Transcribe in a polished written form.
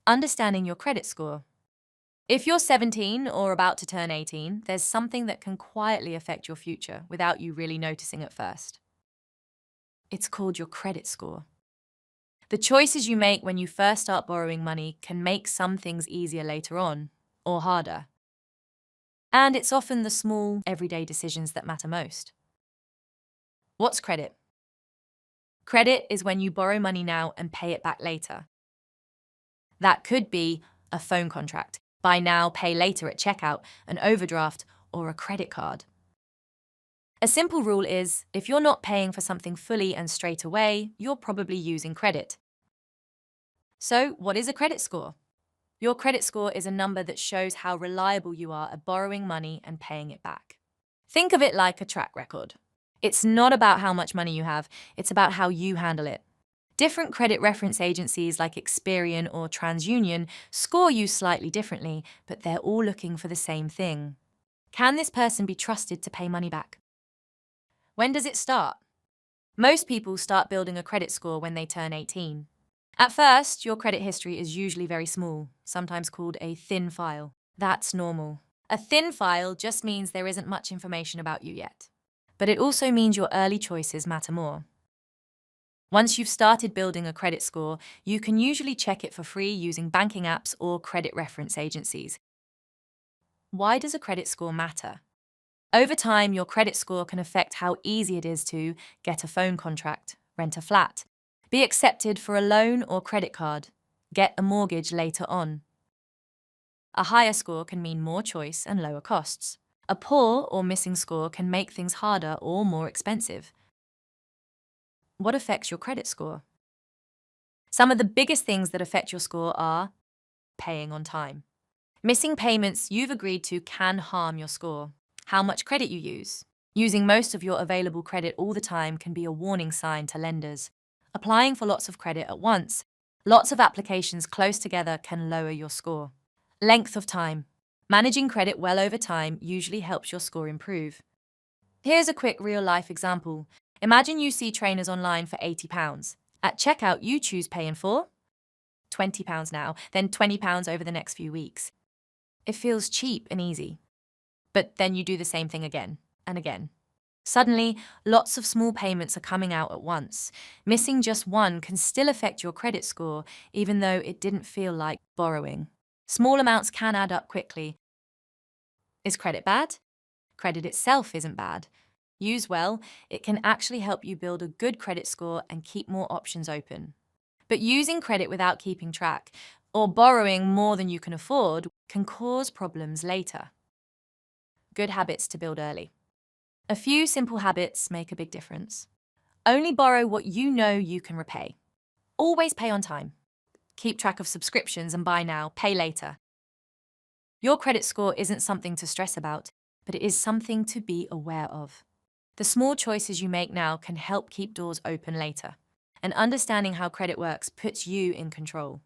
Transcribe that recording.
Understanding your credit score. If you're 17 or about to turn 18, there's something that can quietly affect your future without you really noticing at first. It's called your credit score. The choices you make when you first start borrowing money can make some things easier later on, or harder. And it's often the small, everyday decisions that matter most. What's credit? Credit is when you borrow money now and pay it back later. That could be a phone contract, buy now, pay later at checkout, an overdraft, or a credit card. A simple rule is, if you're not paying for something fully and straight away, you're probably using credit. So, what is a credit score? Your credit score is a number that shows how reliable you are at borrowing money and paying it back. Think of it like a track record. It's not about how much money you have, it's about how you handle it. Different credit reference agencies like Experian or TransUnion score you slightly differently, but they're all looking for the same thing. Can this person be trusted to pay money back? When does it start? Most people start building a credit score when they turn 18. At first, your credit history is usually very small, sometimes called a thin file. That's normal. A thin file just means there isn't much information about you yet. But it also means your early choices matter more. Once you've started building a credit score, you can usually check it for free using banking apps or credit reference agencies. Why does a credit score matter? Over time, your credit score can affect how easy it is to get a phone contract, rent a flat, be accepted for a loan or credit card, get a mortgage later on. A higher score can mean more choice and lower costs. A poor or missing score can make things harder or more expensive. What affects your credit score? Some of the biggest things that affect your score are paying on time. Missing payments you've agreed to can harm your score. How much credit you use. Using most of your available credit all the time can be a warning sign to lenders. Applying for lots of credit at once. Lots of applications close together can lower your score. Length of time. Managing credit well over time usually helps your score improve. Here's a quick real-life example. Imagine you see trainers online for £80. At checkout, you choose Pay in 4, £20 now, then £20 over the next few weeks. It feels cheap and easy. But then you do the same thing again and again. Suddenly, lots of small payments are coming out at once. Missing just one can still affect your credit score, even though it didn't feel like borrowing. Small amounts can add up quickly. Is credit bad? Credit itself isn't bad. Used well, it can actually help you build a good credit score and keep more options open. But using credit without keeping track, or borrowing more than you can afford, can cause problems later. Good habits to build early. A few simple habits make a big difference. Only borrow what you know you can repay. Always pay on time. Keep track of subscriptions and buy now, pay later. Your credit score isn't something to stress about, but it is something to be aware of. The small choices you make now can help keep doors open later. And understanding how credit works puts you in control.